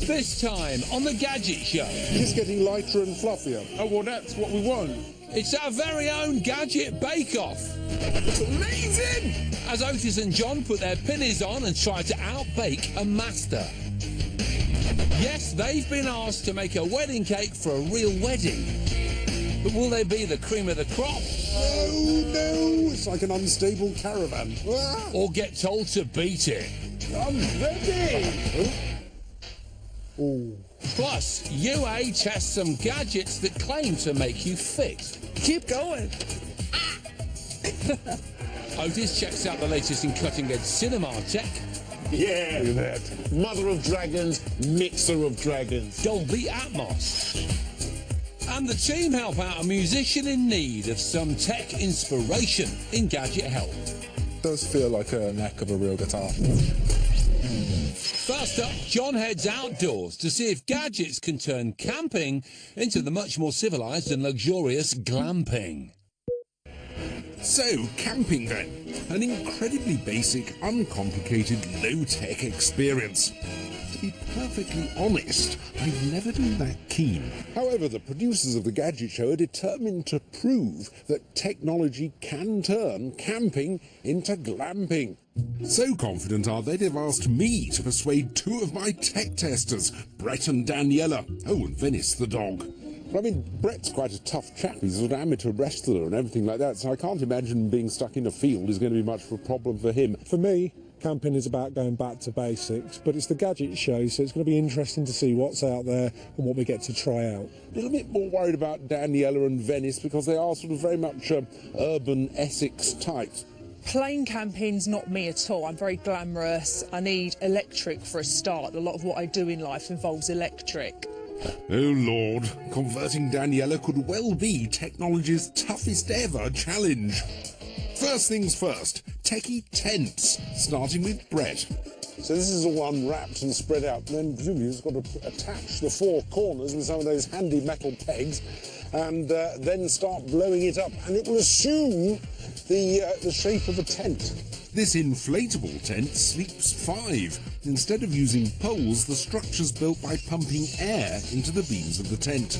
This time on the Gadget Show. It's getting lighter and fluffier. Oh, well, that's what we want. It's our very own Gadget Bake-Off. It's amazing! As Otis and John put their pinnies on and try to out-bake a master. Yes, they've been asked to make a wedding cake for a real wedding. But will they be the cream of the crop? No, it's like an unstable caravan. Or get told to beat it? I'm ready! Oh. Plus, UA tests some gadgets that claim to make you fit. Keep going. Otis checks out the latest in cutting-edge cinema tech. Yeah, look at that. Mother of dragons, mixer of dragons. Dolby Atmos. And the team help out a musician in need of some tech inspiration in gadget help. Does feel like a neck of a real guitar. First up, John heads outdoors to see if gadgets can turn camping into the much more civilised and luxurious glamping. So, camping then. An incredibly basic, uncomplicated, low-tech experience. To be perfectly honest, I've never been that keen. However, the producers of the Gadget Show are determined to prove that technology can turn camping into glamping. So confident are they, they've asked me to persuade two of my tech testers, Brett and Daniela. Oh, and Venice the dog. I mean, Brett's quite a tough chap. He's an amateur wrestler and everything like that, so I can't imagine being stuck in a field is going to be much of a problem for him. For me, camping is about going back to basics, but it's the Gadget Show, so it's going to be interesting to see what's out there and what we get to try out. A little bit more worried about Daniela and Venice because they are sort of very much urban Essex types. Plain camping's not me at all. I'm very glamorous. I need electric for a start. A lot of what I do in life involves electric. Oh Lord, converting Daniela could well be technology's toughest ever challenge. First things first, techie tents, starting with Brett. So this is all unwrapped and spread out, and then presumably you've got to attach the four corners with some of those handy metal pegs and then start blowing it up, and it will assume the shape of a tent. This inflatable tent sleeps five. Instead of using poles, the structure's built by pumping air into the beams of the tent.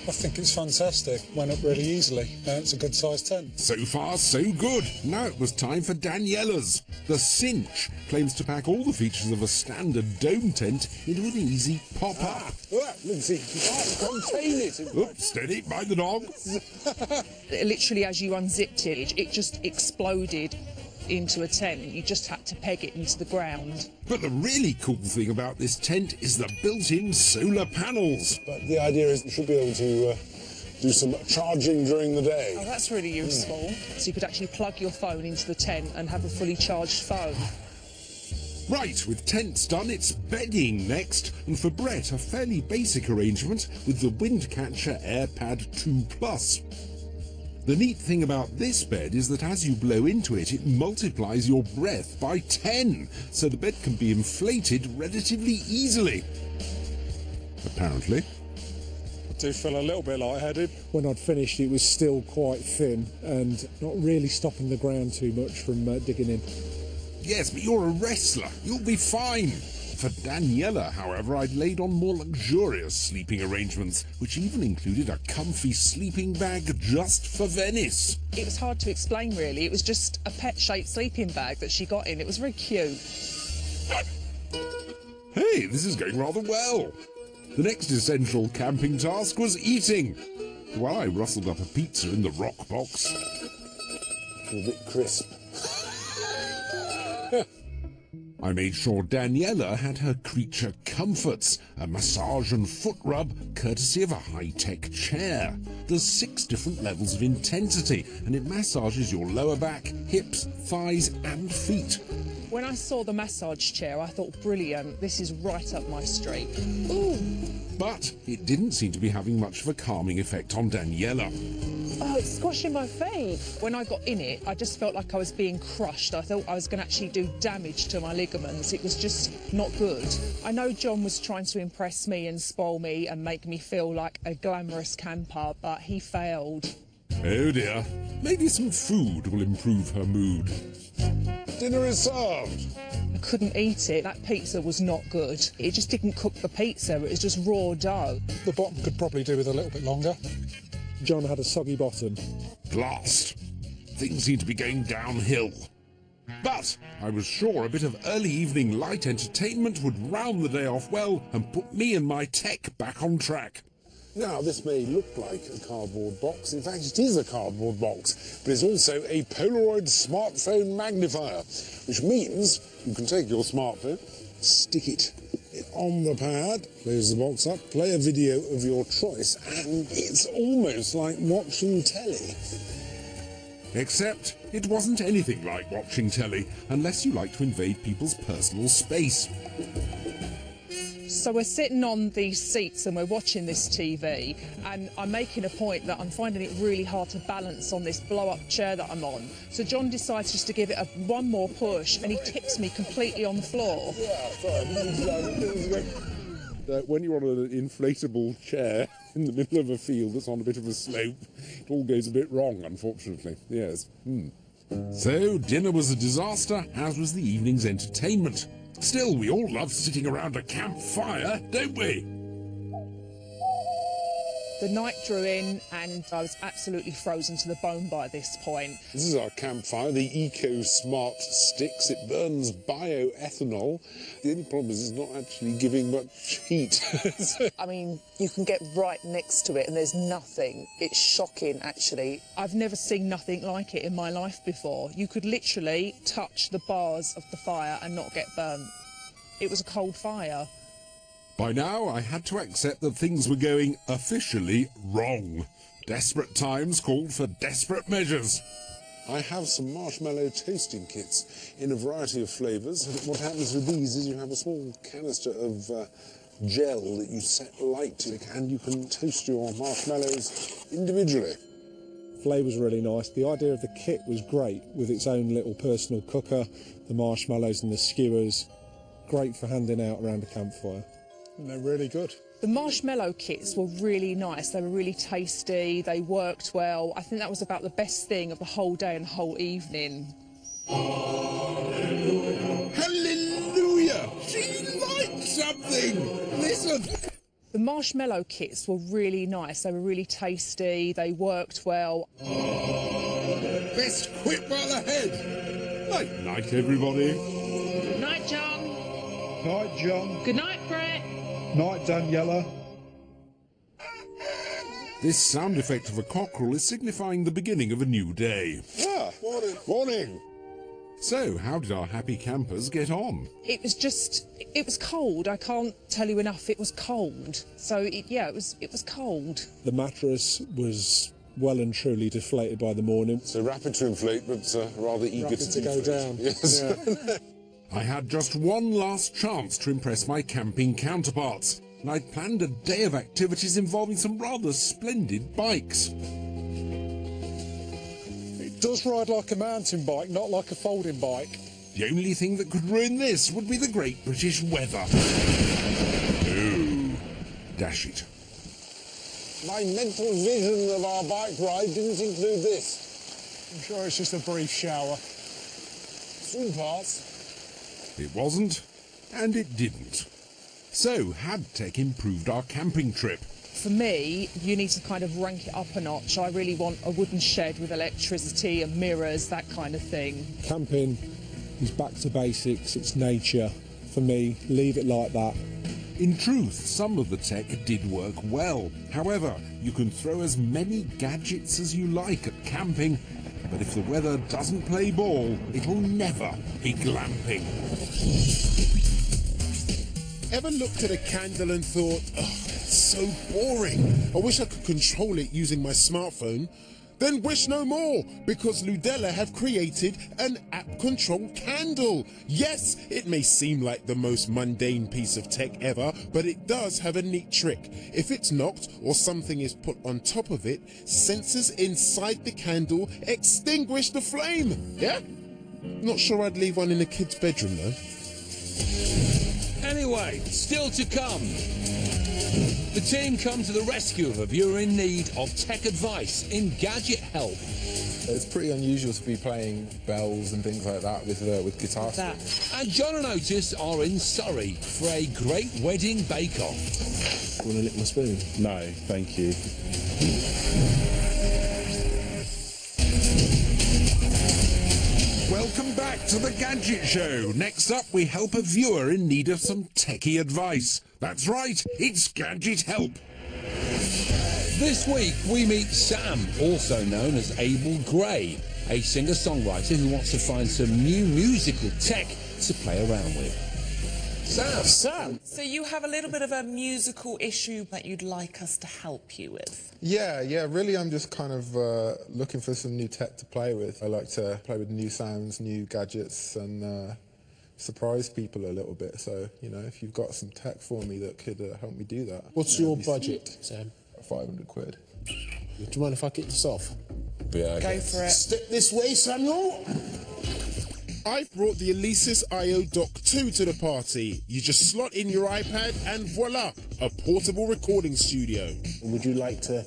I think it's fantastic. Went up really easily. It's a good-sized tent. So far, so good. Now it was time for Daniela's. The Cinch claims to pack all the features of a standard dome tent into an easy pop-up. Let's see, you can't contain it. Oops, steady, mind the dog. Literally, as you unzipped it, it just exploded into a tent. You just had to peg it into the ground. But the really cool thing about this tent is the built-in solar panels. But the idea is you should be able to do some charging during the day. Oh, that's really useful. So you could actually plug your phone into the tent and have a fully charged phone. Right, with tents done, it's bedding next. And for Brett, a fairly basic arrangement with the Windcatcher AirPad 2 Plus. The neat thing about this bed is that as you blow into it, it multiplies your breath by 10, so the bed can be inflated relatively easily. Apparently. I do feel a little bit lightheaded. When I'd finished, it was still quite thin and not really stopping the ground too much from digging in. Yes, but you're a wrestler. You'll be fine. For Daniela, however, I'd laid on more luxurious sleeping arrangements, which even included a comfy sleeping bag just for Venice. It was hard to explain, really. It was just a pet-shaped sleeping bag that she got in. It was very cute. Hey, this is going rather well. The next essential camping task was eating. While I rustled up a pizza in the rock box. A bit crisp. I made sure Daniela had her creature comforts, a massage and foot rub courtesy of a high-tech chair. There's 6 different levels of intensity, and it massages your lower back, hips, thighs and feet. When I saw the massage chair, I thought, brilliant, this is right up my street. Ooh. But it didn't seem to be having much of a calming effect on Daniela. Oh, it's squashing my feet. When I got in it, I just felt like I was being crushed. I thought I was going to actually do damage to my ligaments. It was just not good. I know John was trying to impress me and spoil me and make me feel like a glamorous camper, but he failed. Oh dear. Maybe some food will improve her mood. Dinner is served. I couldn't eat it. That pizza was not good. It just didn't cook the pizza, it was just raw dough. The bottom could probably do with a little bit longer. John had a soggy bottom. Blast! Things seem to be going downhill. But I was sure a bit of early evening light entertainment would round the day off well and put me and my tech back on track. Now, this may look like a cardboard box. In fact, it is a cardboard box, but it's also a Polaroid smartphone magnifier, which means you can take your smartphone, stick it on the pad, close the box up, play a video of your choice, and it's almost like watching telly. Except it wasn't anything like watching telly, unless you like to invade people's personal space. So we're sitting on these seats and we're watching this TV, and I'm making a point that I'm finding it really hard to balance on this blow-up chair that I'm on. So John decides just to give it one more push, and he tips me completely on the floor. When you're on an inflatable chair in the middle of a field that's on a bit of a slope, it all goes a bit wrong, unfortunately. Yes. So dinner was a disaster, as was the evening's entertainment. Still, we all love sitting around a campfire, don't we? The night drew in and I was absolutely frozen to the bone by this point. This is our campfire, the Eco Smart Sticks. It burns bioethanol. The only problem is it's not actually giving much heat. I mean, you can get right next to it and there's nothing. It's shocking, actually. I've never seen nothing like it in my life before. You could literally touch the bars of the fire and not get burnt. It was a cold fire. By now, I had to accept that things were going officially wrong. Desperate times called for desperate measures. I have some marshmallow toasting kits in a variety of flavours. What happens with these is you have a small canister of gel that you set light to, and you can toast your marshmallows individually. Flavour's really nice. The idea of the kit was great, with its own little personal cooker, the marshmallows and the skewers. Great for handing out around a campfire. And they're really good. The marshmallow kits were really nice. They were really tasty. They worked well. I think that was about the best thing of the whole day and the whole evening. Hallelujah! Hallelujah! She liked something! Listen! The marshmallow kits were really nice. They were really tasty. They worked well. Best quit while ahead! Night night, everybody. Good night, John. Night, John. Good night, Brett. Night, Daniela. This sound effect of a cockerel is signifying the beginning of a new day. Ah, morning. Morning. So, how did our happy campers get on? It was cold. I can't tell you enough. It was cold. So, it was cold. The mattress was well and truly deflated by the morning. So rapid to inflate, but rather eager to go down. Yes. Yeah. I had just one last chance to impress my camping counterparts, and I'd planned a day of activities involving some rather splendid bikes. It does ride like a mountain bike, not like a folding bike. The only thing that could ruin this would be the great British weather. Oh, dash it. My mental vision of our bike ride didn't include this. I'm sure it's just a brief shower. Soon pass. It wasn't, and it didn't. So, had tech improved our camping trip? For me, you need to kind of rank it up a notch. I really want a wooden shed with electricity and mirrors, that kind of thing. Camping is back to basics, it's nature. For me, leave it like that. In truth, some of the tech did work well. However, you can throw as many gadgets as you like at camping, but if the weather doesn't play ball, it'll never be glamping. Ever looked at a candle and thought, oh, that's so boring. I wish I could control it using my smartphone. Then wish no more, because Ludella have created an app-controlled candle. Yes, it may seem like the most mundane piece of tech ever, but it does have a neat trick. If it's knocked or something is put on top of it, sensors inside the candle extinguish the flame. Yeah? Not sure I'd leave one in a kid's bedroom, though. Anyway, still to come. The team come to the rescue of a viewer in need of tech advice in Gadget help. It's pretty unusual to be playing bells and things like that with guitar strings. And John and Otis are in Surrey for a great wedding bake-off. Want to lick my spoon? No, thank you. Welcome back to the Gadget Show. Next up, we help a viewer in need of some techie advice. That's right, it's Gadget Help. This week we meet Sam, also known as Abel Gray, a singer-songwriter who wants to find some new musical tech to play around with. Sam. So you have a little bit of a musical issue that you'd like us to help you with? Yeah, really I'm just kind of looking for some new tech to play with. I like to play with new sounds, new gadgets, and surprise people a little bit. So, you know, if you've got some tech for me that could help me do that. What's your budget, Sam? 500 quid. Do you mind if I kick this off? Yeah, Go for it. Step this way, Samuel. I've brought the Alesis IO Dock 2 to the party. You just slot in your iPad and voila, a portable recording studio. Would you like to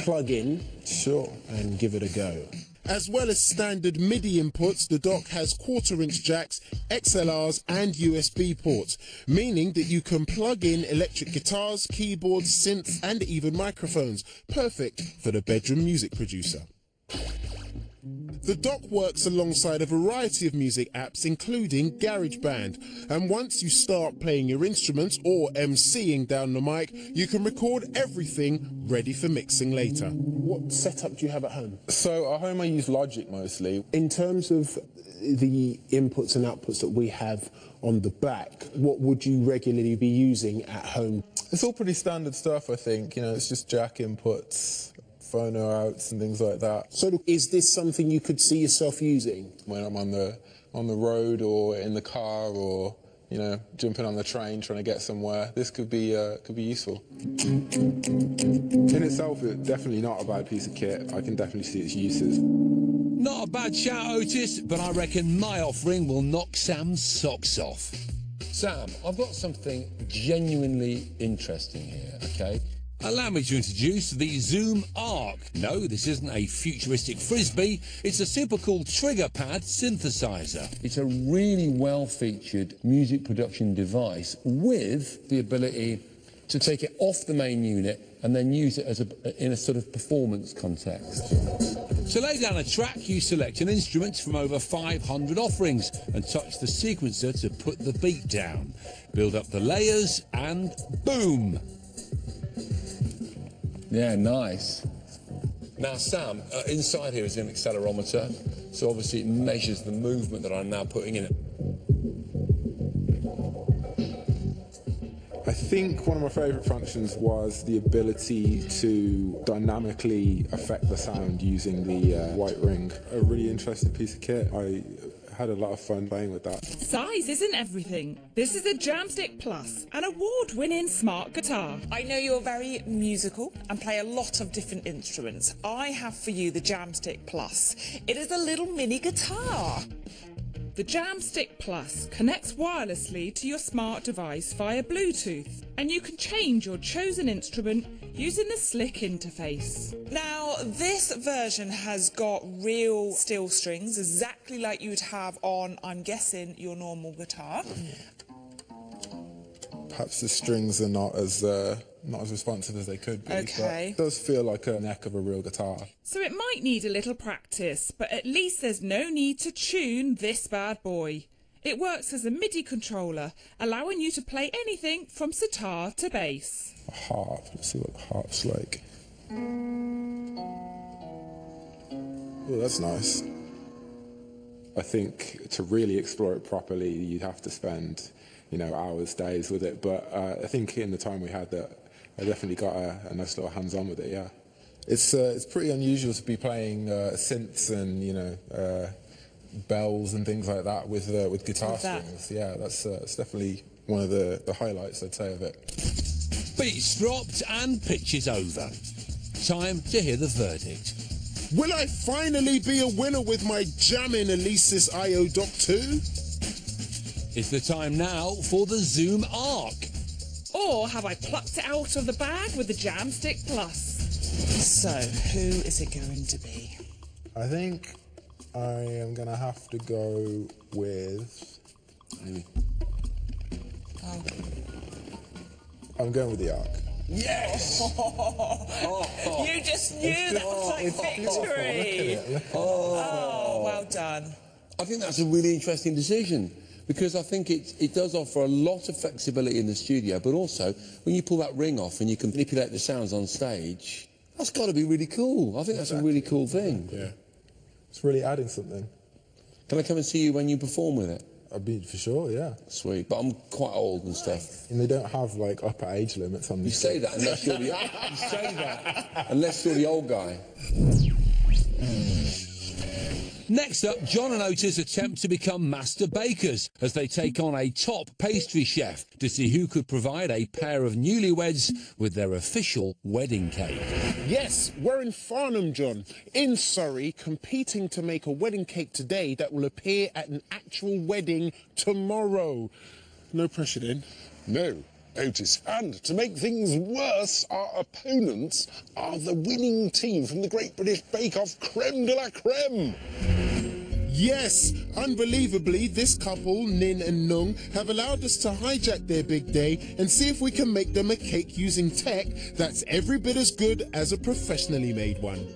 plug in? Sure. And give it a go. As well as standard MIDI inputs, the dock has 1/4-inch jacks, XLRs and USB ports, meaning that you can plug in electric guitars, keyboards, synths and even microphones. Perfect for the bedroom music producer. The dock works alongside a variety of music apps, including GarageBand, and once you start playing your instruments or MCing down the mic, you can record everything ready for mixing later. What setup do you have at home? So at home I use Logic mostly. In terms of the inputs and outputs that we have on the back, what would you regularly be using at home? It's all pretty standard stuff, I think. You know, it's just jack inputs, phono outs and things like that. So is this something you could see yourself using? When I'm on the road or in the car or, you know, jumping on the train trying to get somewhere, this could be useful. In itself, it's definitely not a bad piece of kit. I can definitely see its uses. Not a bad shout, Otis, but I reckon my offering will knock Sam's socks off. Sam, I've got something genuinely interesting here, okay? Allow me to introduce the Zoom Arc. No, this isn't a futuristic frisbee. It's a super cool trigger pad synthesizer. It's a really well-featured music production device with the ability to take it off the main unit and then use it as in a sort of performance context. To lay down a track, you select an instrument from over 500 offerings and touch the sequencer to put the beat down. Build up the layers and boom! Yeah, nice. Now, Sam, inside here is an accelerometer, so obviously it measures the movement that I'm now putting in it. I think one of my favourite functions was the ability to dynamically affect the sound using the white ring. A really interesting piece of kit. I had a lot of fun playing with that. Size isn't everything. This is the Jamstick Plus, an award-winning smart guitar. I know you're very musical and play a lot of different instruments. I have for you the Jamstick Plus. It is a little mini guitar. The Jamstick Plus connects wirelessly to your smart device via Bluetooth, and you can change your chosen instrument using the slick interface. Now, this version has got real steel strings, exactly like you would have on, I'm guessing, your normal guitar. Perhaps the strings are not as responsive as they could be, Okay. but it does feel like a neck of a real guitar. So it might need a little practice, but at least there's no need to tune this bad boy. It works as a MIDI controller, allowing you to play anything from sitar to bass. A harp, let's see what the harp's like. Oh, that's nice. I think to really explore it properly, you'd have to spend, you know, hours, days with it. But I think in the time we had that, I definitely got a nice little hands-on with it, yeah. It's pretty unusual to be playing synths and, you know, bells and things like that with guitar strings. Yeah, that's definitely one of the highlights, I'd say, of it. Beats dropped and pitch is over. Time to hear the verdict. Will I finally be a winner with my jamming Alesis IO Dock 2? It's the time now for the Zoom Arc. Or have I plucked it out of the bag with the Jamstick Plus? So, who is it going to be? I think I am going to have to go with... I'm going with the Ark. Yes! You just knew that was like victory! Oh, well done. I think that's a really interesting decision because I think it does offer a lot of flexibility in the studio, but also when you pull that ring off and you can manipulate the sounds on stage, that's got to be really cool. I think that's a really cool thing. Yeah. It's really adding something. Can I come and see you when you perform with it? I'd be for sure, yeah. Sweet, but I'm quite old and stuff. And they don't have like upper age limits on You this. say that unless you're the you say that unless you're the old guy. Next up, John and Otis attempt to become master bakers as they take on a top pastry chef to see who could provide a pair of newlyweds with their official wedding cake. Yes, we're in Farnham, John, in Surrey, competing to make a wedding cake today that will appear at an actual wedding tomorrow. No pressure then. No, Otis. And to make things worse, our opponents are the winning team from the Great British Bake Off, Creme de la Creme. Yes, unbelievably, this couple, Nin and Nung, have allowed us to hijack their big day and see if we can make them a cake using tech that's every bit as good as a professionally made one.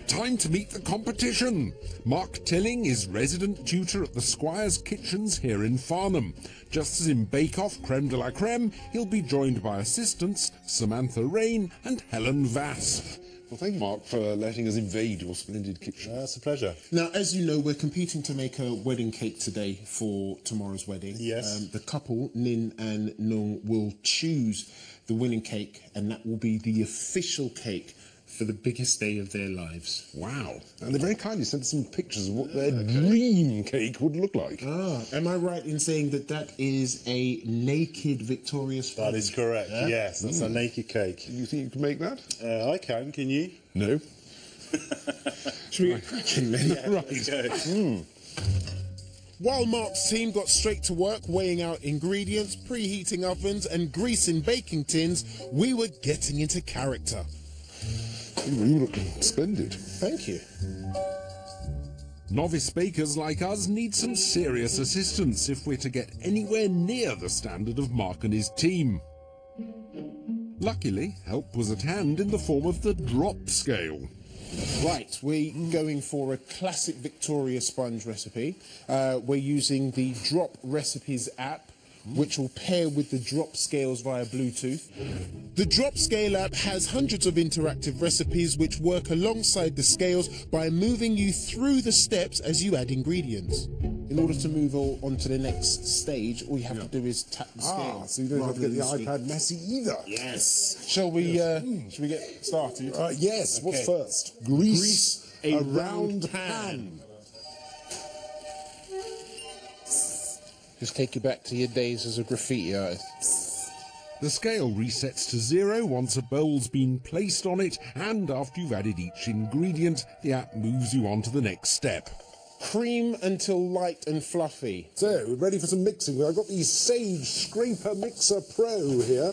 Time to meet the competition. Mark Tilling is resident tutor at the Squire's Kitchens here in Farnham. Just as in Bake Off Creme de la Creme, he'll be joined by assistants Samantha Rain and Helen Vass. Well, thank you, Mark, for letting us invade your splendid kitchen. It's a pleasure. Now, as you know, we're competing to make a wedding cake today for tomorrow's wedding. Yes. The couple, Nin and Nung, will choose the winning cake, and that will be the official cake for the biggest day of their lives. Wow. And they very kindly sent some pictures of what their dream cake would look like. Ah, am I right in saying that that is a naked Victoria sponge? That is correct, yes. That's a naked cake. You think you can make that? I can you? No. Should we get cracking then? Yeah, Right. let's go. While Mark's team got straight to work weighing out ingredients, preheating ovens and greasing baking tins, we were getting into character. You look splendid. Thank you. Novice bakers like us need some serious assistance if we're to get anywhere near the standard of Mark and his team. Luckily, help was at hand in the form of the drop scale. Right, we're going for a classic Victoria sponge recipe. We're using the Drop Recipes app, which will pair with the drop scales via Bluetooth. The drop scale app has hundreds of interactive recipes which work alongside the scales by moving you through the steps as you add ingredients. In order to move on to the next stage, all you have to do is tap the scale. So you don't have to get the rather than iPad messy either. Yes. Shall we get started? Yes, what's first? Grease a round pan. Just take you back to your days as a graffiti artist. The scale resets to 0 once a bowl's been placed on it, and after you've added each ingredient, the app moves you on to the next step. Cream until light and fluffy. So, we're ready for some mixing. I've got the Sage Scraper Mixer Pro here.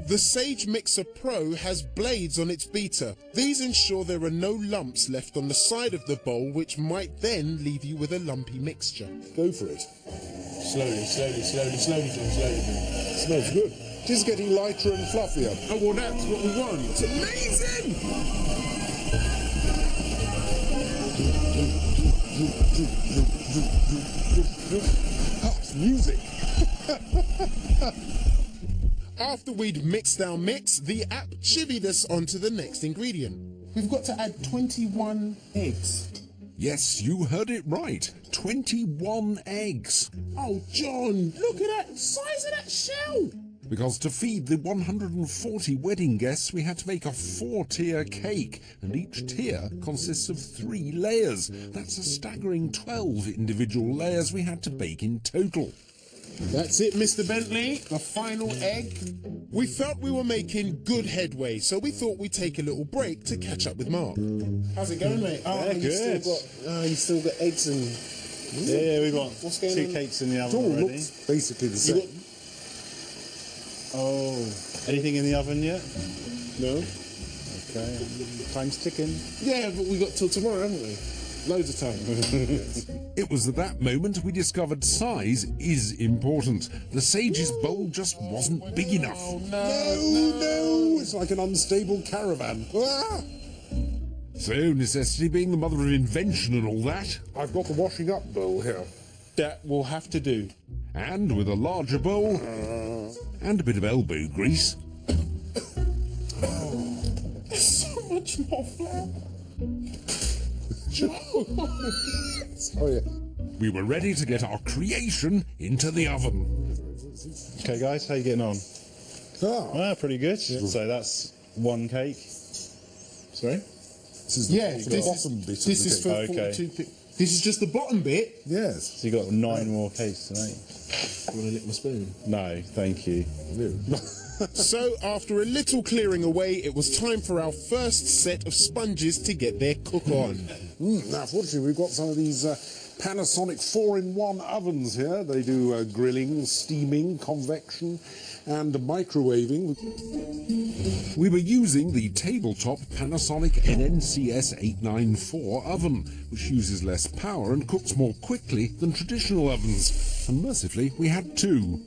The Sage Mixer Pro has blades on its beater. These ensure there are no lumps left on the side of the bowl, which might then leave you with a lumpy mixture. Go for it. Slowly, John, slowly. Smells good. Just getting lighter and fluffier. Oh, well, that's what we want. It's amazing! Oh, it's music. After we'd mixed our mix, the app chivied us onto the next ingredient. We've got to add 21 eggs. Yes, you heard it right. 21 eggs. Oh, John, look at that size of that shell. Because to feed the 140 wedding guests, we had to make a 4-tier cake, and each tier consists of 3 layers. That's a staggering 12 individual layers we had to bake in total. That's it, Mr. Bentley, the final egg. We felt we were making good headway, so we thought we'd take a little break to catch up with Mark. How's it going, mate? Yeah, good. You still got eggs and Yeah, we've got What's going two on? cakes in the It oven all already. looks basically the same. Oh, anything in the oven yet? No? Okay, time's ticking. Yeah, but we got till tomorrow, haven't we? Loads of time. It was at that moment we discovered size is important. The Sage's bowl just wasn't big enough. No! It's like an unstable caravan. Ah! So, necessity being the mother of invention and all that. I've got the washing up bowl here. That will have to do. And with a larger bowl and a bit of elbow grease, So much more flour. Sorry. we were ready to get our creation into the oven. Okay, guys, how you getting on? Ah, Pretty good. So that's one cake. Sorry? this is the bottom bit of This the is cake. for Okay. 42. This is just the bottom bit. Yes. So you got 9 more cakes tonight. You want to lick my spoon? No, thank you. So, after a little clearing away, it was time for our first set of sponges to get their cook on. Now, fortunately, we've got some of these Panasonic 4-in-1 ovens here. They do grilling, steaming, convection, and microwaving. We were using the tabletop Panasonic NNCS894 oven, which uses less power and cooks more quickly than traditional ovens. And mercifully, we had 2.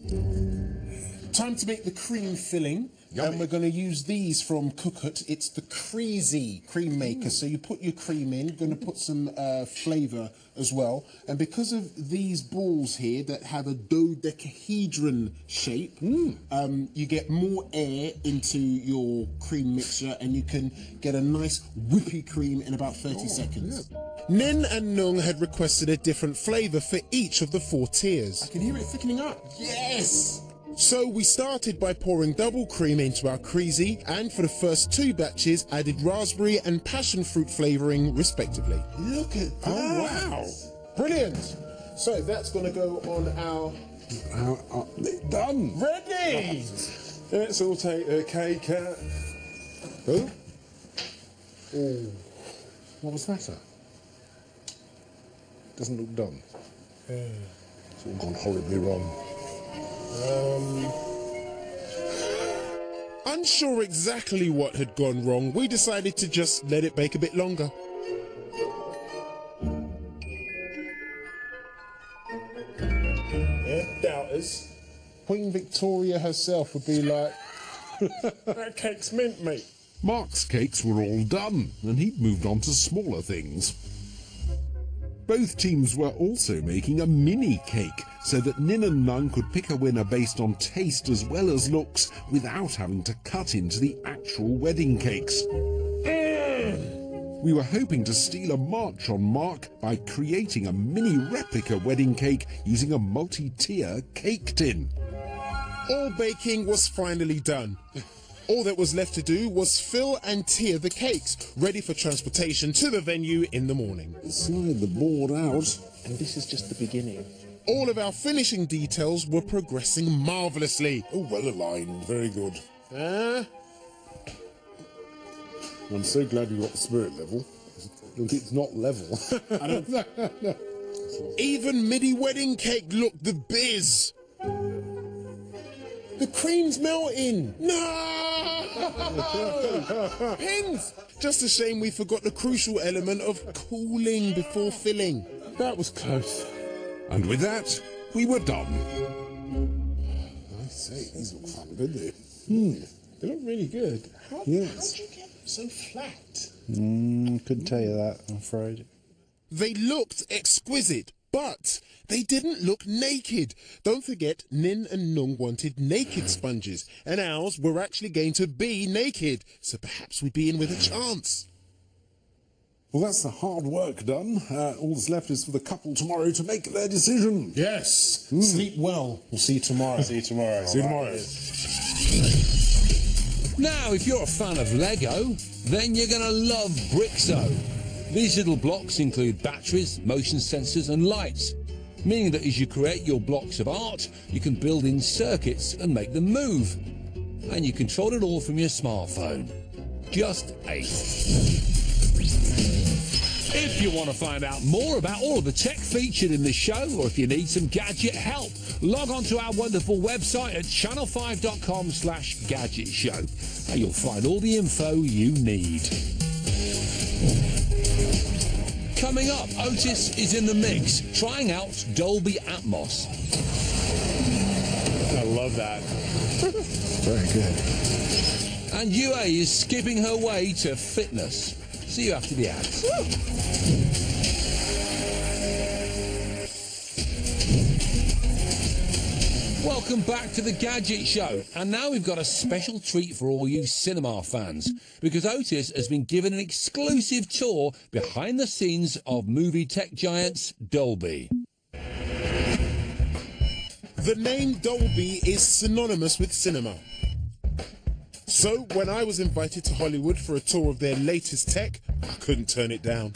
Time to make the cream filling. And we're going to use these from Cookit. It's the Creasy cream maker. So you put your cream in, you're going to put some flavour as well. And because of these balls here that have a dodecahedron shape, you get more air into your cream mixture and you can get a nice whippy cream in about 30 seconds. Nin and Nung had requested a different flavour for each of the 4 tiers. I can hear it thickening up. Yes! So we started by pouring double cream into our Creasy, and for the first 2 batches added raspberry and passion fruit flavouring respectively. Look at that! Oh, wow. Brilliant! So that's going to go on our... Done. Ready! Let's all take a cake out. Oh? Oh. What was that? Doesn't look done. It's all gone horribly wrong. Unsure exactly what had gone wrong, we decided to just let it bake a bit longer. Yeah, doubters. Queen Victoria herself would be like, that cake's mint, mate. Mark's cakes were all done, and he'd moved on to smaller things. Both teams were also making a mini cake, so that Nin and Nung could pick a winner based on taste as well as looks, without having to cut into the actual wedding cakes. We were hoping to steal a march on Mark by creating a mini replica wedding cake using a multi-tier cake tin. All baking was finally done. All that was left to do was fill and tier the cakes, ready for transportation to the venue in the morning. Slide the board out. And this is just the beginning. All of our finishing details were progressing marvellously. Oh, well aligned. Very good. I'm so glad you got the spirit level. Look, it's not level. Even midi wedding cake looked the biz. The cream's melting. No! Pins! Just a shame we forgot the crucial element of cooling before filling. That was close. And with that, we were done. I say, these look fun, didn't they? They look really good. Yes. How'd you get them so flat? Couldn't tell you that, I'm afraid. They looked exquisite, but they didn't look naked. Don't forget, Nin and Nung wanted naked sponges, and ours were actually going to be naked, so perhaps we'd be in with a chance. Well, that's the hard work done. All that's left is for the couple tomorrow to make their decision. Yes. Sleep well. We'll see you tomorrow. See you tomorrow. See you tomorrow. Now, if you're a fan of Lego, then you're going to love Brixo. These little blocks include batteries, motion sensors and lights, meaning that as you create your blocks of art, you can build in circuits and make them move. And you control it all from your smartphone. Just ace. If you want to find out more about all of the tech featured in the show, or if you need some gadget help, log on to our wonderful website at channel5.com/gadget show, and you'll find all the info you need. Coming up, Otis is in the mix, trying out Dolby Atmos. I love that. Very good. And UA is skipping her way to fitness. See you after the ads. Welcome back to the Gadget Show. And now we've got a special treat for all you cinema fans, because Otis has been given an exclusive tour behind the scenes of movie tech giants Dolby. The name Dolby is synonymous with cinema. So when I was invited to Hollywood for a tour of their latest tech, I couldn't turn it down.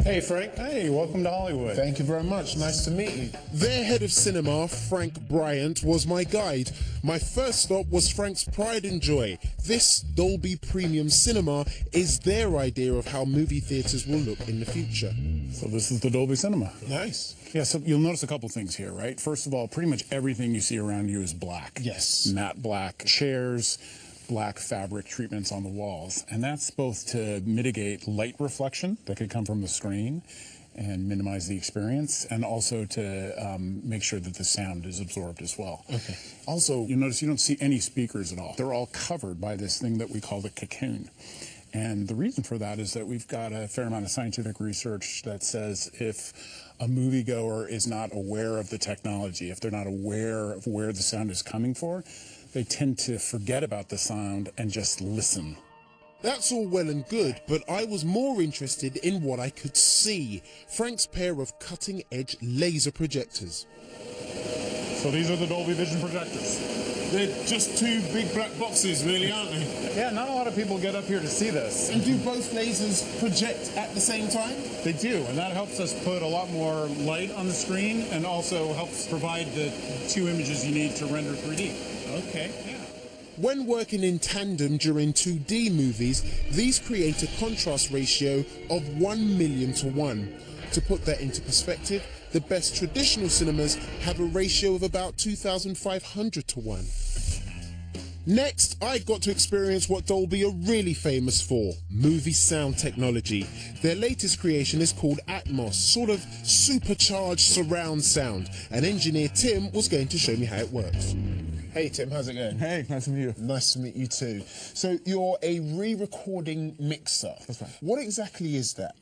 Hey, Frank. Hey, welcome to Hollywood. Thank you very much. Nice to meet you. Their head of cinema, Frank Bryant, was my guide. My first stop was Frank's pride and joy. This Dolby Premium Cinema is their idea of how movie theaters will look in the future. So this is the Dolby Cinema. Nice. Yeah, so you'll notice a couple things here, right? First of all, pretty much everything you see around you is black. Yes. Matte black chairs, black fabric treatments on the walls. And that's both to mitigate light reflection that could come from the screen and minimize the experience, and also to make sure that the sound is absorbed as well. Okay. Also, you'll notice you don't see any speakers at all. They're all covered by this thing that we call the cocoon. And the reason for that is that we've got a fair amount of scientific research that says if a moviegoer is not aware of the technology, if they're not aware of where the sound is coming from, they tend to forget about the sound and just listen. That's all well and good, but I was more interested in what I could see. Frank's pair of cutting-edge laser projectors. So these are the Dolby Vision projectors. They're just two big black boxes, really, aren't they? Yeah, not a lot of people get up here to see this. And do both lasers project at the same time? They do, and that helps us put a lot more light on the screen, and also helps provide the two images you need to render 3D. Okay. Yeah. When working in tandem during 2D movies, these create a contrast ratio of 1,000,000 to 1. To put that into perspective, the best traditional cinemas have a ratio of about 2,500 to 1. Next, I got to experience what Dolby are really famous for, movie sound technology. Their latest creation is called Atmos, sort of supercharged surround sound, and engineer Tim was going to show me how it works. Hey Tim, how's it going? Hey, nice to meet you. Nice to meet you too. So you're a re-recording mixer. That's right. What exactly is that?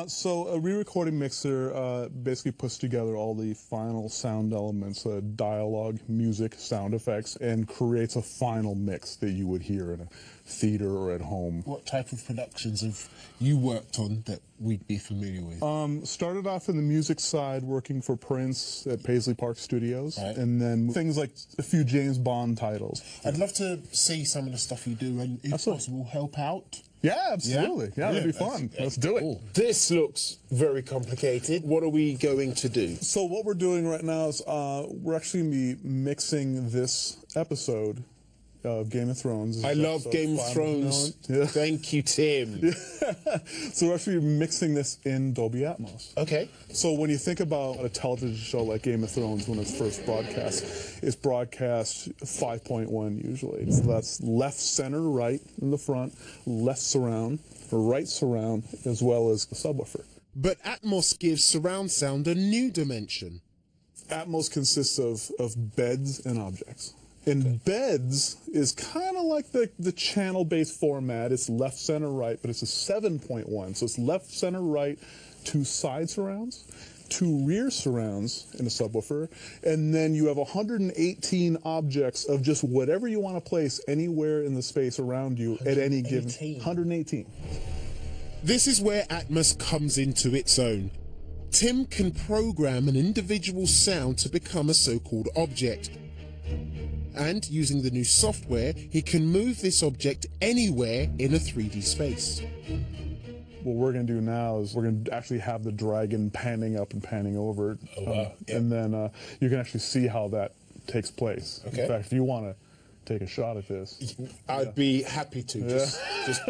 So a re-recording mixer basically puts together all the final sound elements, dialogue, music, sound effects, and creates a final mix that you would hear in a theater or at home. What type of productions have you worked on that we'd be familiar with? Started off in the music side, working for Prince at Paisley Park Studios, right. And then things like a few James Bond titles. I'd love to see some of the stuff you do, and if possible, help out. Yeah, absolutely. Yeah, that'd be fun. Let's do it. Cool. This looks very complicated. What are we going to do? So what we're doing right now is we're actually going to be mixing this episode of Game of Thrones. I love Game of Thrones. Yeah. Thank you, Tim. Yeah. So we're actually mixing this in Dolby Atmos. Okay. So when you think about a television show like Game of Thrones when it's first broadcast, it's broadcast 5.1 usually. So that's left, center, right in the front, left surround, right surround, as well as the subwoofer. But Atmos gives surround sound a new dimension. Atmos consists of beds and objects. And beds is kind of like the channel-based format. It's left, center, right, but it's a 7.1. So it's left, center, right, 2 side surrounds, 2 rear surrounds in a subwoofer, and then you have 118 objects of just whatever you want to place anywhere in the space around you at any given 118. This is where Atmos comes into its own. Tim can program an individual sound to become a so-called object. And using the new software, he can move this object anywhere in a 3D space. What we're going to do now is we're going to actually have the dragon panning up and panning over. Oh, wow. And then you can actually see how that takes place. Okay. In fact, if you want to take a shot at this. I'd be happy to. Just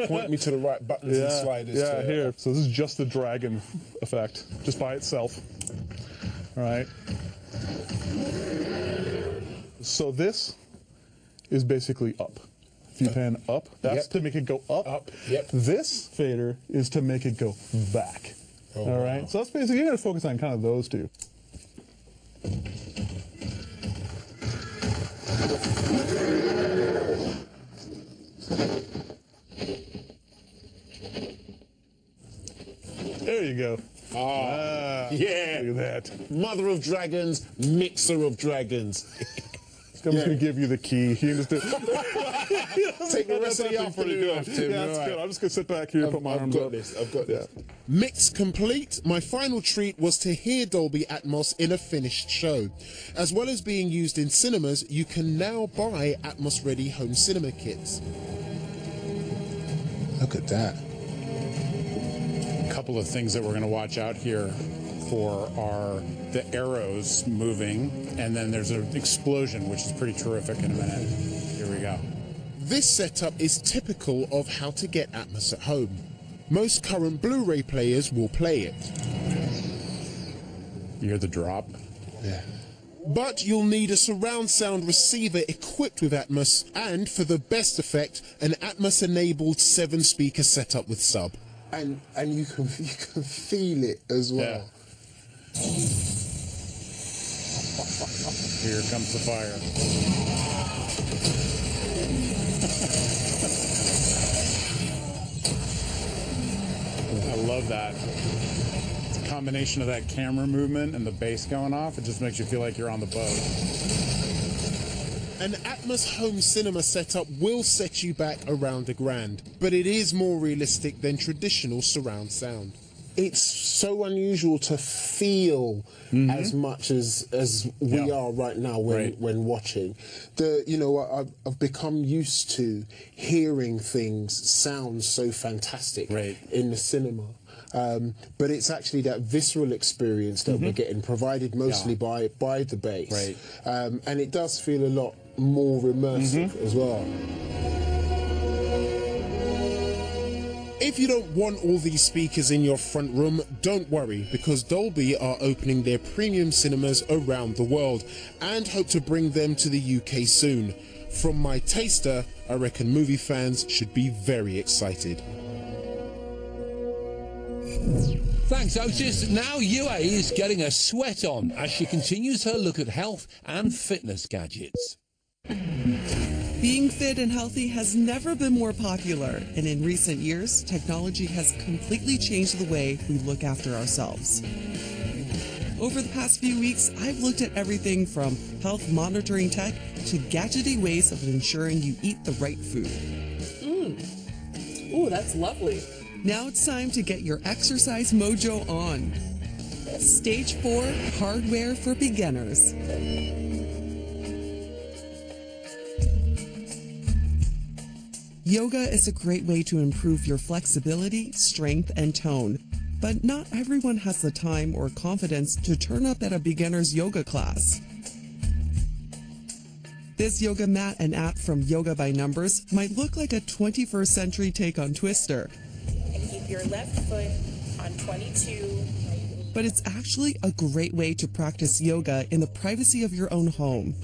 point me to the right buttons and sliders. Yeah, here. So this is just the dragon effect, just by itself. All right. So this is basically up. If you pan up, that's to make it go up. This fader is to make it go back. All right. So that's basically, you're going to focus on kind of those two. There you go. Yeah. Look at that. Mother of dragons, mixer of dragons. I'm just going to give you the key. You can just do Take the rest of the afternoon off, Tim. Yeah, that's good. I'm just going to sit back here and put my arms up. I've got this. Mix complete. My final treat was to hear Dolby Atmos in a finished show. As well as being used in cinemas, you can now buy Atmos-ready home cinema kits. Look at that. A couple of things that we're going to watch out here for are the arrows moving, and then there's an explosion, which is pretty terrific in a minute. Here we go. This setup is typical of how to get Atmos at home. Most current Blu-ray players will play it. You hear the drop? Yeah. But you'll need a surround sound receiver equipped with Atmos, and for the best effect, an Atmos-enabled 7-speaker setup with sub. And you can feel it as well. Yeah. Here comes the fire. I love that. It's a combination of that camera movement and the bass going off. It just makes you feel like you're on the boat. An Atmos home cinema setup will set you back around $1,000, but it is more realistic than traditional surround sound. It's so unusual to feel as much as we are right now when watching. I've become used to hearing things sound so fantastic in the cinema. But it's actually that visceral experience that we're getting, provided mostly by the bass. And it does feel a lot more immersive as well. If you don't want all these speakers in your front room, don't worry, because Dolby are opening their premium cinemas around the world and hope to bring them to the UK soon. From my taster, I reckon movie fans should be very excited. Thanks, Otis. Now UA is getting a sweat on as she continues her look at health and fitness gadgets. Being fit and healthy has never been more popular, and in recent years, technology has completely changed the way we look after ourselves. Over the past few weeks, I've looked at everything from health monitoring tech to gadgety ways of ensuring you eat the right food. Ooh, that's lovely. Now it's time to get your exercise mojo on. Stage 4 Hardware for Beginners. Yoga is a great way to improve your flexibility, strength, and tone, but not everyone has the time or confidence to turn up at a beginner's yoga class. This yoga mat and app from Yoga by Numbers might look like a 21st century take on Twister. And keep your left foot on 22. But it's actually a great way to practice yoga in the privacy of your own home.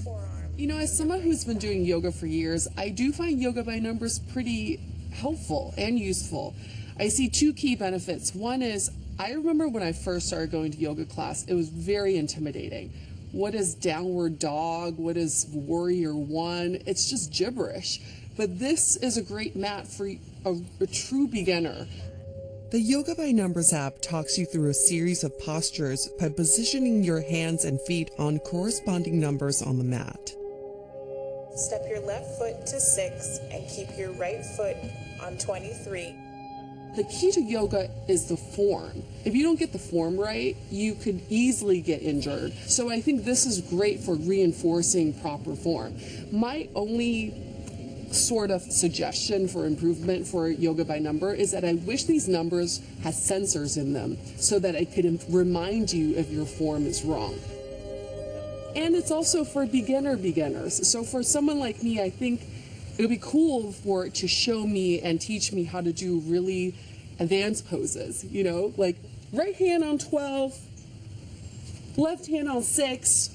You know, as someone who's been doing yoga for years, I do find Yoga by Numbers pretty helpful and useful. I see two key benefits. One is, I remember when I first started going to yoga class, it was very intimidating. What is downward dog? What is warrior one? It's just gibberish. But this is a great mat for a true beginner. The Yoga by Numbers app talks you through a series of postures by positioning your hands and feet on corresponding numbers on the mat. Step your left foot to 6 and keep your right foot on 23. The key to yoga is the form. If you don't get the form right, you could easily get injured. So I think this is great for reinforcing proper form. My only sort of suggestion for improvement for Yoga by Number is that I wish these numbers had sensors in them so that it could remind you if your form is wrong. And it's also for beginners. So for someone like me, I think it would be cool for it to show me and teach me how to do really advanced poses, you know, like right hand on 12, left hand on 6,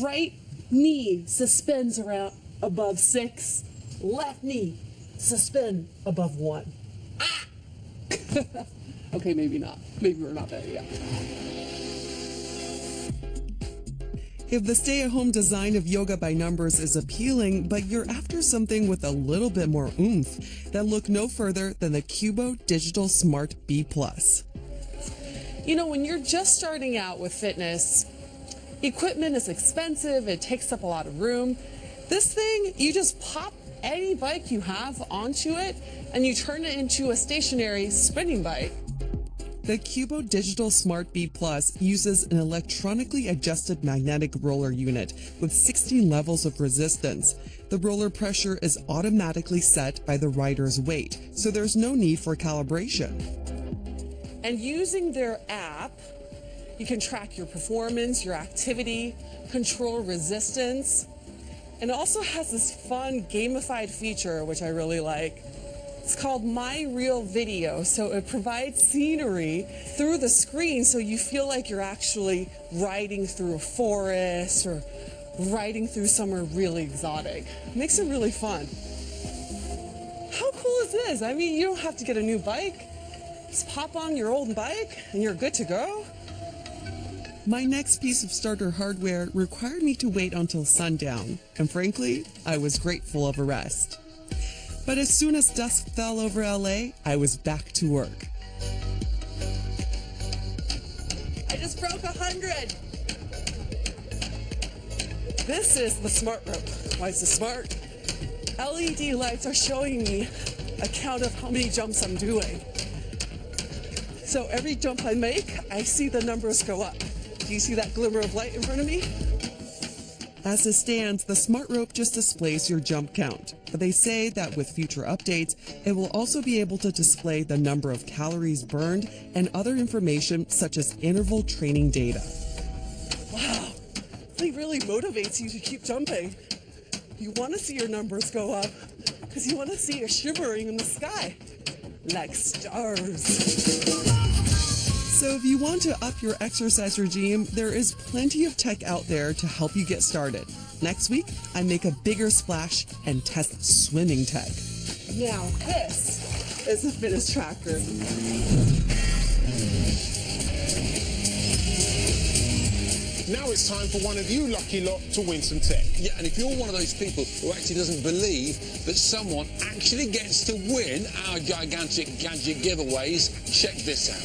right knee suspends around above 6, left knee suspend above 1. Ah! Okay, maybe not. Maybe we're not there yet. If the stay-at-home design of Yoga by Numbers is appealing, but you're after something with a little bit more oomph, then look no further than the Cubo Digital Smart B+. You know, when you're just starting out with fitness, equipment is expensive, it takes up a lot of room. This thing, you just pop any bike you have onto it, and you turn it into a stationary spinning bike. The Cubo Digital Smart B Plus uses an electronically adjusted magnetic roller unit with 16 levels of resistance. The roller pressure is automatically set by the rider's weight, so there's no need for calibration. And using their app, you can track your performance, your activity, control resistance, and it also has this fun gamified feature, which I really like. It's called My Real Video, so it provides scenery through the screen so you feel like you're actually riding through a forest or riding through somewhere really exotic. It makes it really fun. How cool is this? I mean, you don't have to get a new bike. Just pop on your old bike and you're good to go. My next piece of starter hardware required me to wait until sundown, and frankly, I was grateful of a rest. But as soon as dusk fell over LA, I was back to work. I just broke 100. This is the smart rope. Why is it smart? LED lights are showing me a count of how many jumps I'm doing. So every jump I make, I see the numbers go up. Do you see that glimmer of light in front of me? As it stands, the smart rope just displays your jump count, but they say that with future updates, it will also be able to display the number of calories burned and other information such as interval training data. Wow, it really motivates you to keep jumping. You want to see your numbers go up because you want to see it shimmering in the sky like stars. So if you want to up your exercise regime, there is plenty of tech out there to help you get started. Next week, I make a bigger splash and test swimming tech. Now this is a fitness tracker. Now it's time for one of you lucky lot to win some tech. Yeah, and if you're one of those people who actually doesn't believe that someone actually gets to win our gigantic gadget giveaways, check this out.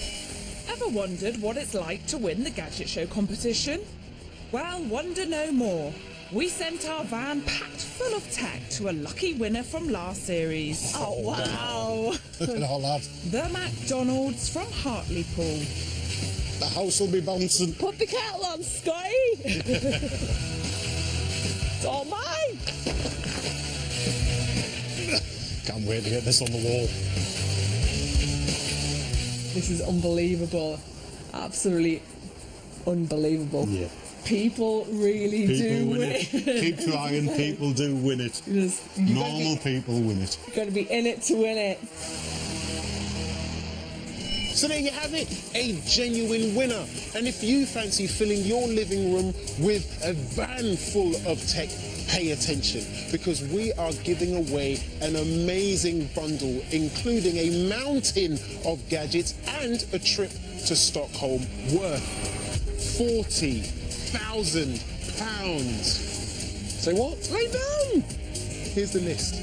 Ever wondered what it's like to win the Gadget Show competition? Well, wonder no more. We sent our van packed full of tech to a lucky winner from last series. Oh, wow. No, lad. The McDonald's from Hartlepool. The house will be bouncing. Put the kettle on, Scotty. It's all mine. Can't wait to get this on the wall. This is unbelievable. Absolutely unbelievable. Yeah. People really do win it. Keep trying, people do win it. Normal people win it. You've got to be in it to win it. So there you have it, a genuine winner. And if you fancy filling your living room with a van full of tech, pay attention, because we are giving away an amazing bundle, including a mountain of gadgets and a trip to Stockholm worth £40,000. Say what? Lay down! Here's the list.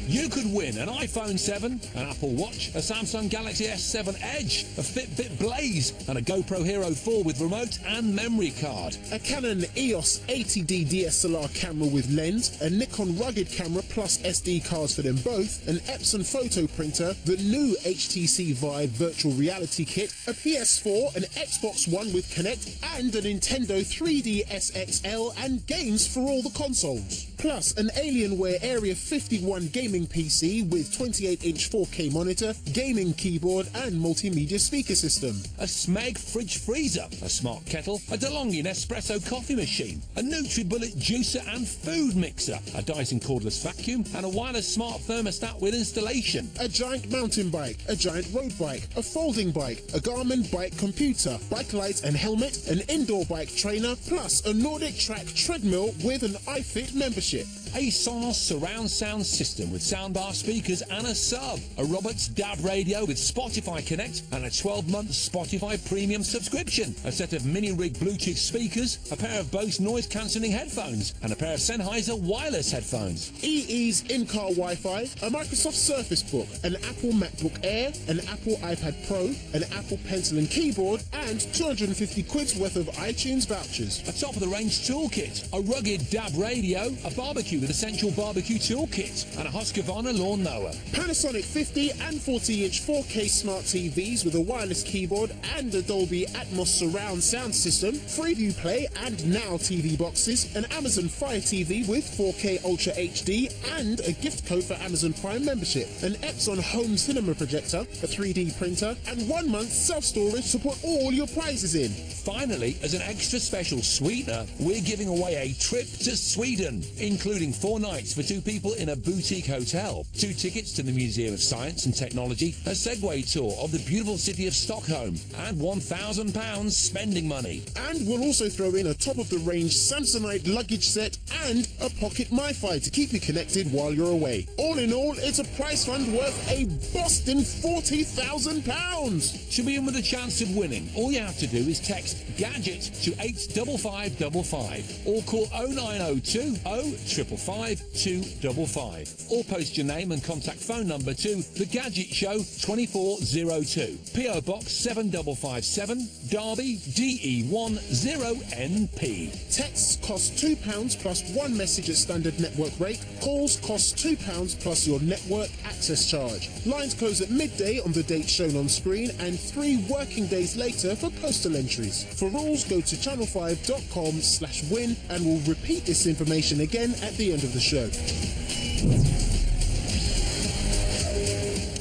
You could win an iPhone 7, an Apple Watch, a Samsung Galaxy S7 Edge, a Fitbit Blaze, and a GoPro Hero 4 with remote and memory card. A Canon EOS 80D DSLR camera with lens, a Nikon rugged camera plus SD cards for them both, an Epson photo printer, the new HTC Vive virtual reality kit, a PS4, an Xbox One with Kinect, and a Nintendo 3DS XL and games for all the consoles. plus an Alienware Area 51 gaming PC with 28-inch 4K monitor, gaming keyboard and multimedia speaker system. A Smeg fridge freezer, a smart kettle, a DeLonghi Nespresso coffee machine, a NutriBullet juicer and food mixer, a Dyson cordless vacuum and a wireless smart thermostat with installation. A giant mountain bike, a giant road bike, a folding bike, a Garmin bike computer, bike lights and helmet, an indoor bike trainer, plus a Nordic Track treadmill with an iFit membership. A Sonos surround sound system with soundbar speakers and a sub. A Roberts DAB radio with Spotify Connect and a 12-month Spotify premium subscription. A set of mini-rig Bluetooth speakers, a pair of Bose noise-cancelling headphones and a pair of Sennheiser wireless headphones. EE's in-car Wi-Fi, a Microsoft Surface Book, an Apple MacBook Air, an Apple iPad Pro, an Apple Pencil and Keyboard and 250 quid's worth of iTunes vouchers. A top-of-the-range toolkit, a rugged DAB radio, a barbecue with Essential Barbecue Toolkit and a Husqvarna lawnmower. Panasonic 50 and 40-inch 4K smart TVs with a wireless keyboard and a Dolby Atmos surround sound system, Freeview Play and Now TV boxes, an Amazon Fire TV with 4K Ultra HD and a gift code for Amazon Prime membership, an Epson home cinema projector, a 3D printer and 1 month self-storage to put all your prizes in. Finally, as an extra special sweetener, we're giving away a trip to Sweden, including 4 nights for 2 people in a boutique hotel, 2 tickets to the Museum of Science and Technology, a Segway tour of the beautiful city of Stockholm, and £1,000 spending money. And we'll also throw in a top-of-the-range Samsonite luggage set and a pocket MiFi to keep you connected while you're away. All in all, it's a prize fund worth a Boston £40,000. To be in with a chance of winning, all you have to do is text Gadget to 85555 or call 0902 0555 255 or post your name and contact phone number to The Gadget Show 2402, PO Box 7557, Derby, DE10NP. Texts cost £2 plus 1 message at standard network rate. Calls cost £2 plus your network access charge. Lines close at midday on the date shown on screen and 3 working days later for postal entries. For rules, go to channel5.com/win and we'll repeat this information again at the end of the show.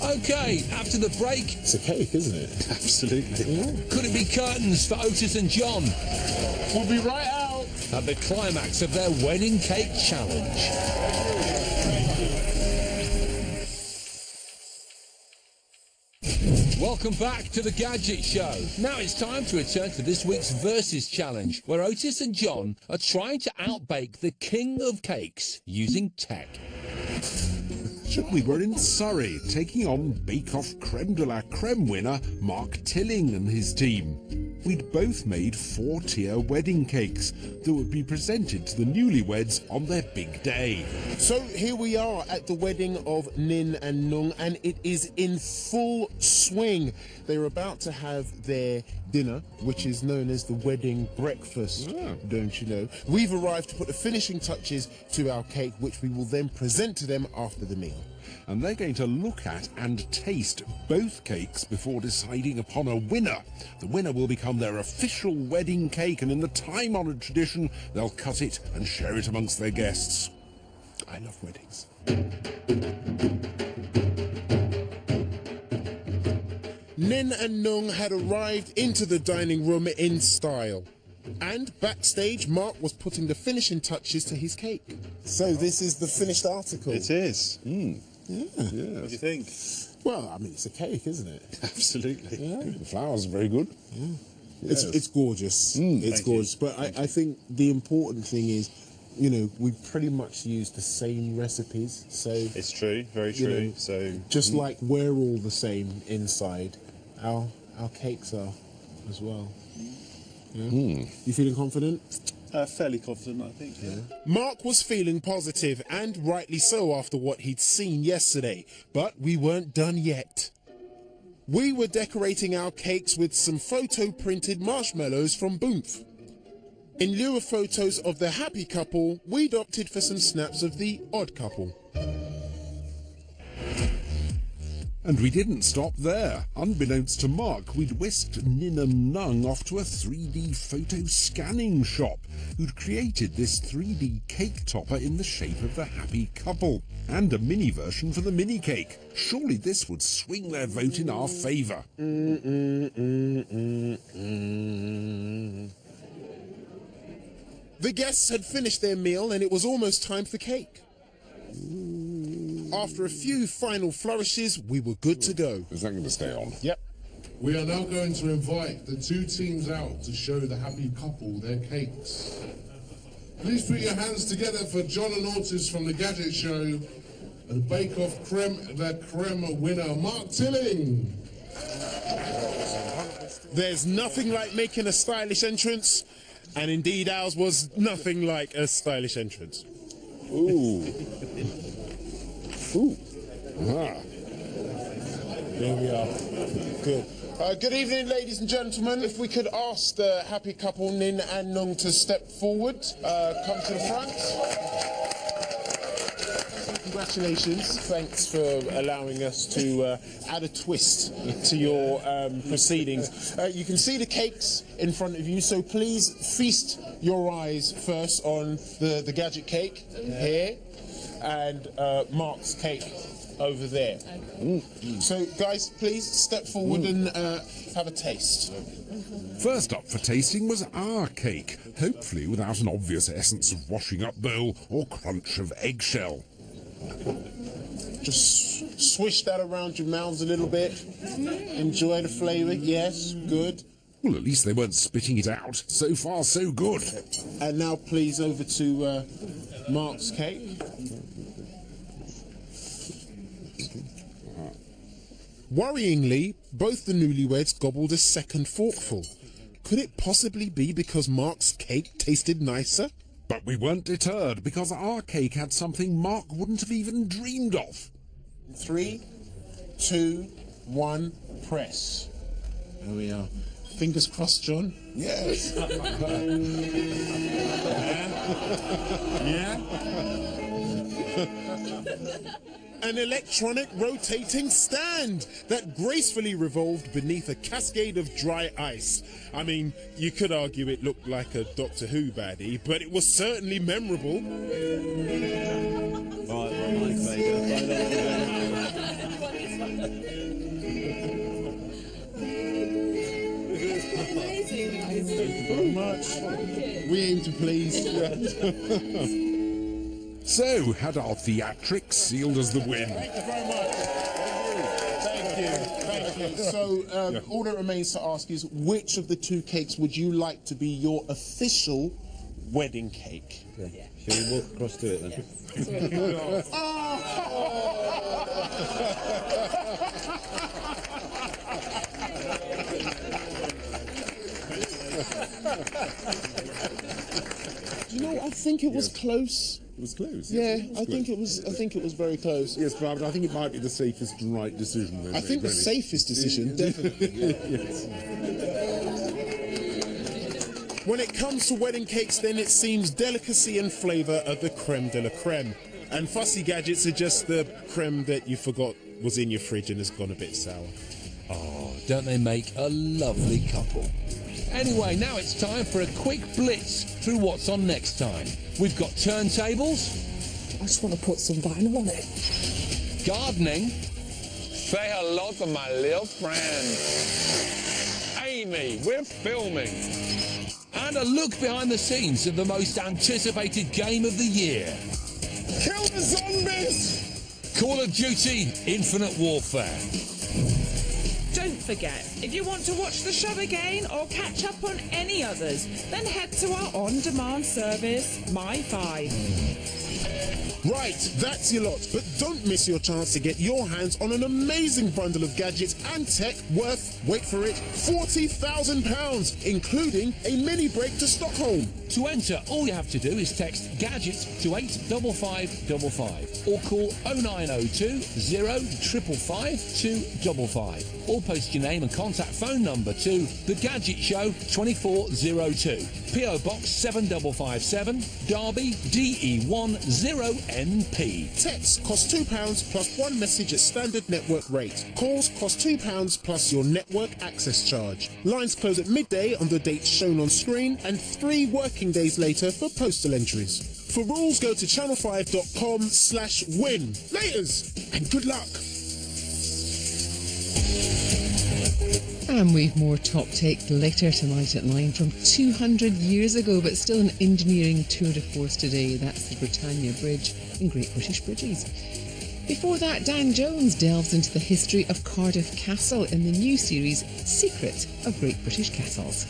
Okay, after the break... It's a cake, isn't it? Absolutely. Yeah. Could it be curtains for Otis and John? We'll be right out. At the climax of their wedding cake challenge. Welcome back to the Gadget Show. Now it's time to return to this week's Versus Challenge, where Otis and John are trying to outbake the king of cakes using tech. We were in Surrey, taking on Bake Off Creme de la Creme winner Mark Tilling and his team. We'd both made 4-tier wedding cakes that would be presented to the newlyweds on their big day. So here we are at the wedding of Nin and Nung, and it is in full swing. They're about to have their dinner, which is known as the wedding breakfast, don't you know? We've arrived to put the finishing touches to our cake, which we will then present to them after the meal. And they're going to look at and taste both cakes before deciding upon a winner. The winner will become their official wedding cake, and in the time-honoured tradition, they'll cut it and share it amongst their guests. I love weddings. Nin and Nung had arrived into the dining room in style. And backstage, Mark was putting the finishing touches to his cake. So this is the finished article? It is. Yeah. What do you think? Well, I mean, it's a cake, isn't it? Absolutely. Yeah, the flowers are very good. Yeah. It's gorgeous. It's gorgeous. But I think the important thing is, you know, we pretty much use the same recipes. So it's true, very true. You know, so just like we're all the same inside, our cakes are as well. Yeah? You feeling confident? Fairly confident, I think. Yeah. Mark was feeling positive, and rightly so after what he'd seen yesterday. But we weren't done yet. We were decorating our cakes with some photo-printed marshmallows from Boomph. In lieu of photos of the happy couple, we'd opted for some snaps of the odd couple. And we didn't stop there. Unbeknownst to Mark, we'd whisked Nin and Nung off to a 3D photo scanning shop, who'd created this 3D cake topper in the shape of the happy couple, and a mini version for the mini cake. Surely this would swing their vote in our favour. The guests had finished their meal and it was almost time for cake. After a few final flourishes, we were good to go. Is that going to stay on? Yep. We are now going to invite the two teams out to show the happy couple their cakes. Please put your hands together for John and Otis from the Gadget Show and Bake Off Creme de Creme winner, Mark Tilling. There's nothing like making a stylish entrance, and indeed ours was nothing like a stylish entrance. Ooh. Ooh. Ah. There we are. Good. Good evening, ladies and gentlemen. If we could ask the happy couple, Nin and Nung, to step forward, come to the front. Congratulations. Thanks for allowing us to add a twist to your proceedings. You can see the cakes in front of you, so please feast your eyes first on the Gadget cake here and Mark's cake over there. So, guys, please step forward and have a taste. First up for tasting was our cake, hopefully without an obvious essence of washing up bowl or crunch of eggshell. Just swish that around your mouths a little bit. Enjoy the flavour. Yes, good. Well, at least they weren't spitting it out. So far, so good. And now, please, over to Mark's cake. Worryingly, both the newlyweds gobbled a second forkful. Could it possibly be because Mark's cake tasted nicer? But we weren't deterred, because our cake had something Mark wouldn't have even dreamed of. 3, 2, 1, press. There we are. Fingers crossed, John. Yes. Yeah? An electronic rotating stand that gracefully revolved beneath a cascade of dry ice. I mean, you could argue it looked like a Doctor Who baddie, but it was certainly memorable. Thank you very much. We aim to please. So, had our theatrics sealed as the win? Thank you very much. Thank you. So, all that remains to ask is, which of the two cakes would you like to be your official wedding cake? Okay. Shall we walk across to it then? You know, I think it was close. It was close. Yeah, yes, I think it was very close. Yes, but I think it might be the safest and right decision. I think the safest decision, definitely. Yes. When it comes to wedding cakes, then it seems delicacy and flavour are the creme de la creme. And fussy gadgets are just the creme that you forgot was in your fridge and has gone a bit sour. Oh, don't they make a lovely couple? Anyway, now it's time for a quick blitz through what's on next time. We've got turntables. I just want to put some vinyl on it. Gardening. Say hello to my little friend. Amy, we're filming. And a look behind the scenes of the most anticipated game of the year. Kill the zombies! Call of Duty Infinite Warfare. Don't forget, if you want to watch the show again or catch up on any others, then head to our on-demand service, My5. Right, that's your lot, but don't miss your chance to get your hands on an amazing bundle of gadgets and tech worth, wait for it, £40,000, including a mini break to Stockholm. To enter, all you have to do is text Gadget to 85555 or call 0902 0555 255 or post your name and contact phone number to The Gadget Show 2402, PO Box 7557, Derby DE10 Texts cost £2 plus one message at standard network rate. Calls cost £2 plus your network access charge. Lines close at midday on the dates shown on screen and 3 working days later for postal entries. For rules, go to channel5.com/win. Laters and good luck. And we've more top tech later tonight at 9 from 200 years ago, but still an engineering tour de force today. That's the Britannia Bridge in Great British Bridges. Before that, Dan Jones delves into the history of Cardiff Castle in the new series Secret of Great British Castles.